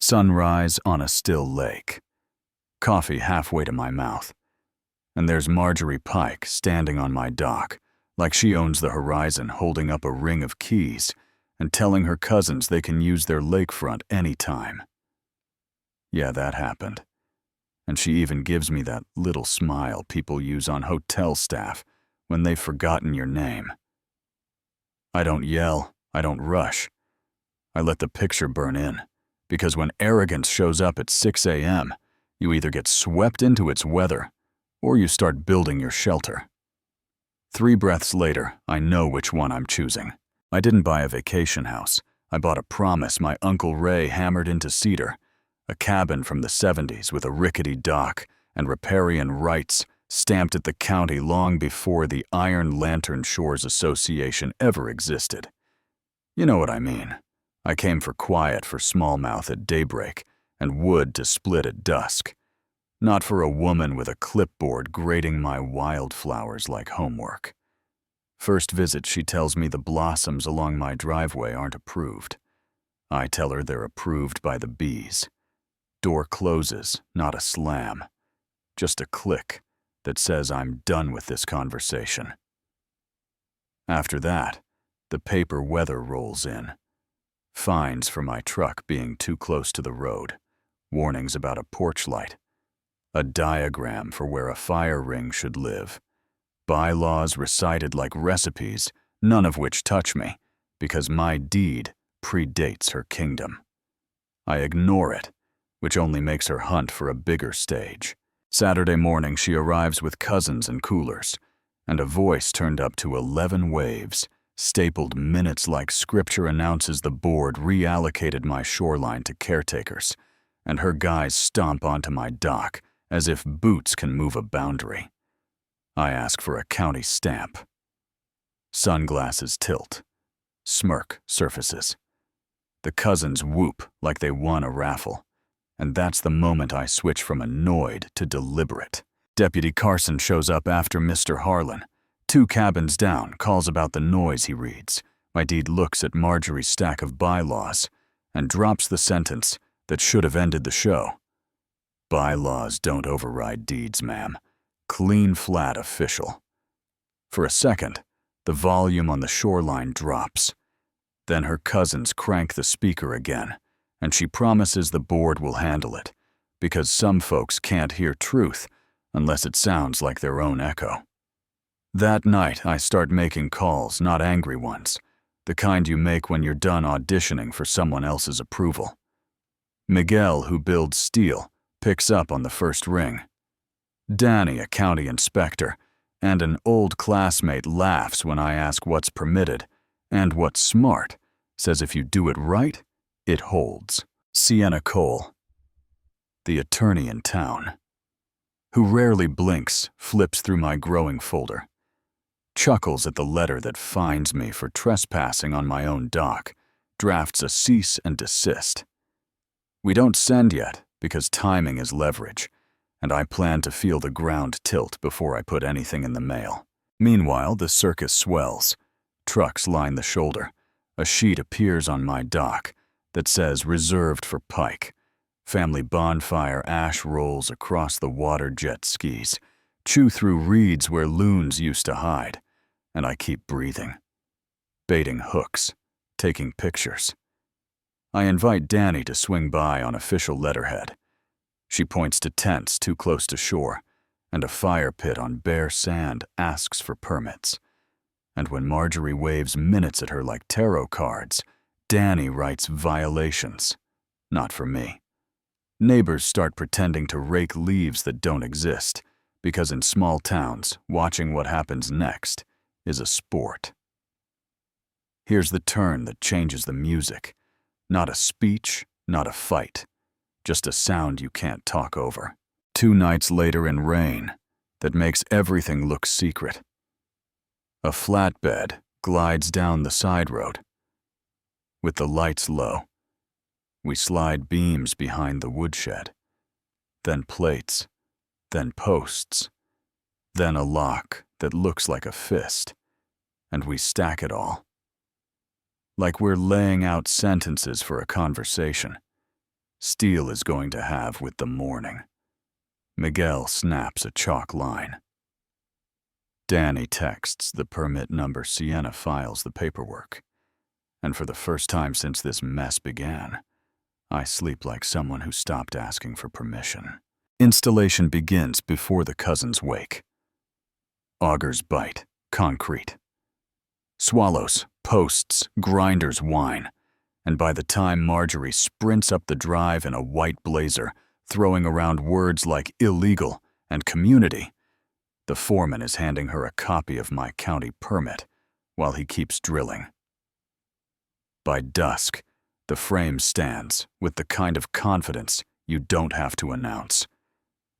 Sunrise on a still lake. Coffee halfway to my mouth. And there's Marjorie Pike standing on my dock, like she owns the horizon, holding up a ring of keys and telling her cousins they can use their lakefront anytime. Yeah, that happened. And she even gives me that little smile people use on hotel staff when they've forgotten your name. I don't yell, I don't rush. I let the picture burn in, because when arrogance shows up at 6 a.m., you either get swept into its weather or you start building your shelter. 3 breaths later, I know which one I'm choosing. I didn't buy a vacation house. I bought a promise my Uncle Ray hammered into cedar, a cabin from the 70s with a rickety dock and riparian rights stamped at the county long before the Iron Lantern Shores Association ever existed. You know what I mean. I came for quiet for smallmouth at daybreak and wood to split at dusk, not for a woman with a clipboard grading my wildflowers like homework. First visit, she tells me the blossoms along my driveway aren't approved. I tell her they're approved by the bees. Door closes, not a slam, just a click that says I'm done with this conversation. After that, the paper weather rolls in. Fines for my truck being too close to the road, warnings about a porch light, a diagram for where a fire ring should live, bylaws recited like recipes, none of which touch me, because my deed predates her kingdom. I ignore it, which only makes her hunt for a bigger stage. Saturday morning, she arrives with cousins and coolers, and a voice turned up to 11 waves, stapled minutes like scripture announces the board reallocated my shoreline to caretakers, and her guys stomp onto my dock as if boots can move a boundary. I ask for a county stamp. Sunglasses tilt. Smirk surfaces. The cousins whoop like they won a raffle, and that's the moment I switch from annoyed to deliberate. Deputy Carson shows up after Mr. Harlan. 2 cabins down, calls about the noise he reads. My deed looks at Marjorie's stack of bylaws and drops the sentence that should have ended the show. Bylaws don't override deeds, ma'am. Clean, flat, official. For a second, the volume on the shoreline drops. Then her cousins crank the speaker again, and she promises the board will handle it, because some folks can't hear truth unless it sounds like their own echo. That night, I start making calls, not angry ones, the kind you make when you're done auditioning for someone else's approval. Miguel, who builds steel, picks up on the first ring. Danny, a county inspector, and an old classmate laughs when I ask what's permitted, and what's smart, says if you do it right, it holds. Sienna Cole, the attorney in town, who rarely blinks, flips through my growing folder, chuckles at the letter that fines me for trespassing on my own dock, drafts a cease and desist. We don't send yet because timing is leverage, and I plan to feel the ground tilt before I put anything in the mail. Meanwhile, the circus swells. Trucks line the shoulder. A sheet appears on my dock that says reserved for Pike. Family bonfire ash rolls across the water jet skis, chew through reeds where loons used to hide, and I keep breathing. Baiting hooks, taking pictures. I invite Danny to swing by on official letterhead. She points to tents too close to shore, and a fire pit on bare sand asks for permits. And when Marjorie waves minutes at her like tarot cards, Danny writes violations. Not for me. Neighbors start pretending to rake leaves that don't exist, because in small towns, watching what happens next is a sport. Here's the turn that changes the music. Not a speech, not a fight. Just a sound you can't talk over. 2 nights later in rain that makes everything look secret. A flatbed glides down the side road. With the lights low, we slide beams behind the woodshed, then plates, then posts, then a lock that looks like a fist, and we stack it all. Like we're laying out sentences for a conversation. Steel is going to have with the morning. Miguel snaps a chalk line. Danny texts the permit number. Sienna files the paperwork. And for the first time since this mess began, I sleep like someone who stopped asking for permission. Installation begins before the cousins wake. Augers bite, concrete. Swallows, posts, grinders whine. And by the time Marjorie sprints up the drive in a white blazer, throwing around words like illegal and community, the foreman is handing her a copy of my county permit while he keeps drilling. By dusk, the frame stands with the kind of confidence you don't have to announce.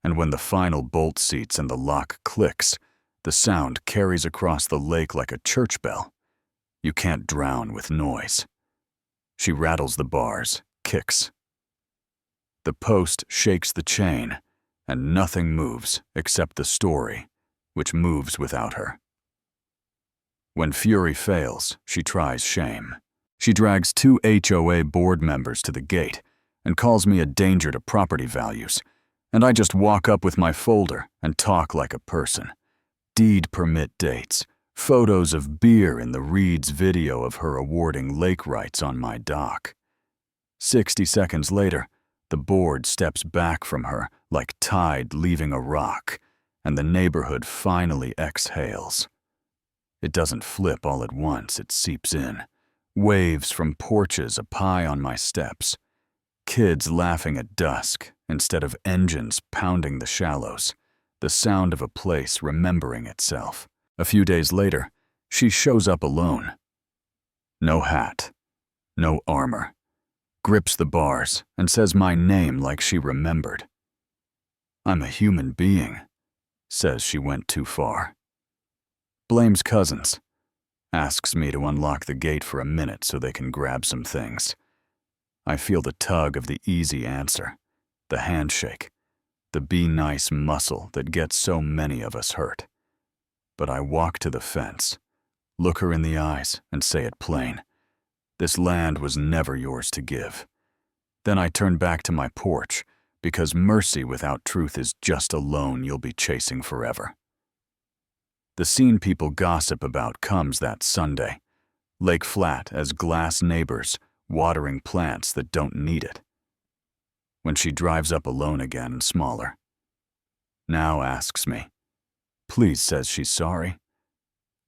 And when the final bolt seats and the lock clicks, the sound carries across the lake like a church bell. You can't drown with noise. She rattles the bars, kicks. The post shakes the chain, and nothing moves except the story, which moves without her. When fury fails, she tries shame. She drags 2 HOA board members to the gate and calls me a danger to property values, and I just walk up with my folder and talk like a person. Deed permit dates, photos of beer in the Reed's video of her awarding lake rights on my dock. 60 seconds later, the board steps back from her like tide leaving a rock, and the neighborhood finally exhales. It doesn't flip all at once, it seeps in. Waves from porches up high on my steps. Kids laughing at dusk instead of engines pounding the shallows. The sound of a place remembering itself. A few days later, she shows up alone. No hat, no armor. Grips the bars and says my name like she remembered. I'm a human being, says she went too far. Blames cousins. Asks me to unlock the gate for a minute so they can grab some things. I feel the tug of the easy answer, the handshake, the be nice muscle that gets so many of us hurt. But I walk to the fence, look her in the eyes, and say it plain. This land was never yours to give. Then I turn back to my porch, because mercy without truth is just a loan you'll be chasing forever. The scene people gossip about comes that Sunday. Lake Flat as glass neighbors, watering plants that don't need it. When she drives up alone again and smaller. Now asks me. Please says she's sorry.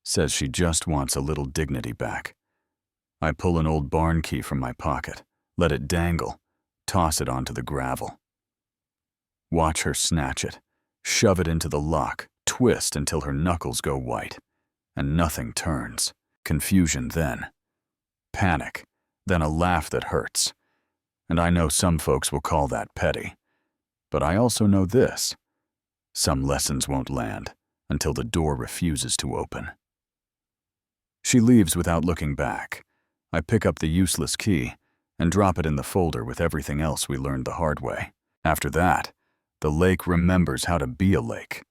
Says she just wants a little dignity back. I pull an old barn key from my pocket, let it dangle, toss it onto the gravel. Watch her snatch it, shove it into the lock, twist until her knuckles go white, and nothing turns. Confusion then. Panic, then a laugh that hurts. And I know some folks will call that petty. But I also know this. Some lessons won't land until the door refuses to open. She leaves without looking back. I pick up the useless key and drop it in the folder with everything else we learned the hard way. After that, the lake remembers how to be a lake.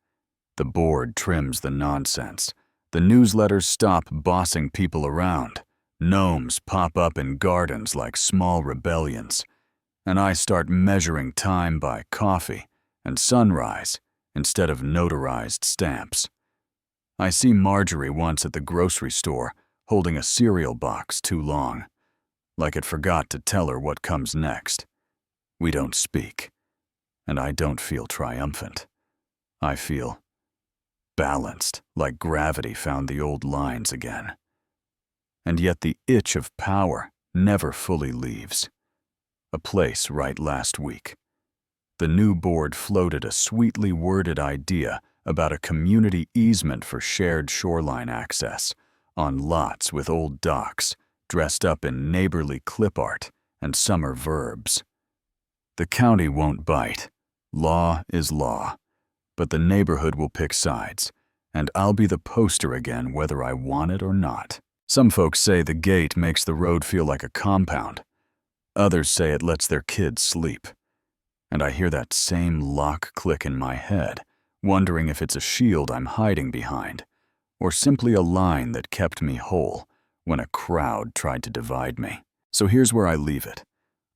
The board trims the nonsense. The newsletters stop bossing people around. Gnomes pop up in gardens like small rebellions. And I start measuring time by coffee and sunrise instead of notarized stamps. I see Marjorie once at the grocery store holding a cereal box too long, like it forgot to tell her what comes next. We don't speak, and I don't feel triumphant. I feel balanced, like gravity found the old lines again. And yet the itch of power never fully leaves. A place right last week. The new board floated a sweetly worded idea about a community easement for shared shoreline access on lots with old docks dressed up in neighborly clip art and summer verbs. The county won't bite. Law is law. But the neighborhood will pick sides, and I'll be the poster again whether I want it or not. Some folks say the gate makes the road feel like a compound. Others say it lets their kids sleep. And I hear that same lock click in my head, wondering if it's a shield I'm hiding behind, or simply a line that kept me whole when a crowd tried to divide me. So here's where I leave it.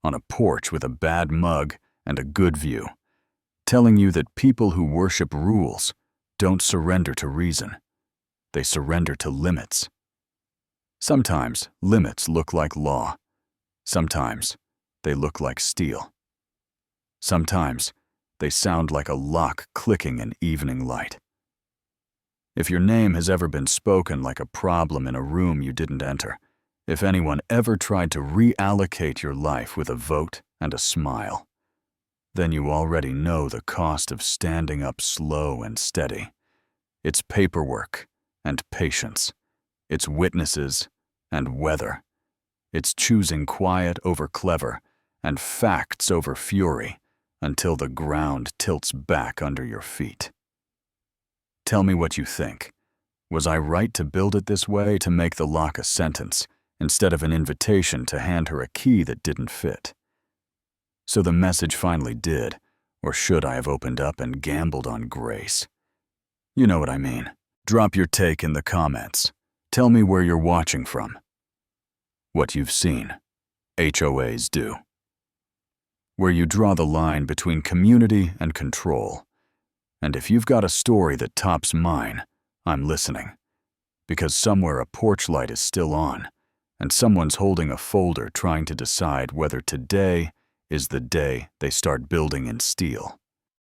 on a porch with a bad mug and a good view, telling you that people who worship rules don't surrender to reason. They surrender to limits. Sometimes limits look like law. Sometimes they look like steel. Sometimes they sound like a lock clicking in evening light. If your name has ever been spoken like a problem in a room you didn't enter, if anyone ever tried to reallocate your life with a vote and a smile, then you already know the cost of standing up slow and steady. It's paperwork and patience. It's witnesses and weather. It's choosing quiet over clever and facts over fury until the ground tilts back under your feet. Tell me what you think. Was I right to build it this way, to make the lock a sentence instead of an invitation to hand her a key that didn't fit? So the message finally did, or should I have opened up and gambled on grace? You know what I mean. Drop your take in the comments. Tell me where you're watching from. What you've seen. HOAs do. Where you draw the line between community and control. And if you've got a story that tops mine, I'm listening. Because somewhere a porch light is still on, and someone's holding a folder trying to decide whether today is the day they start building in steel.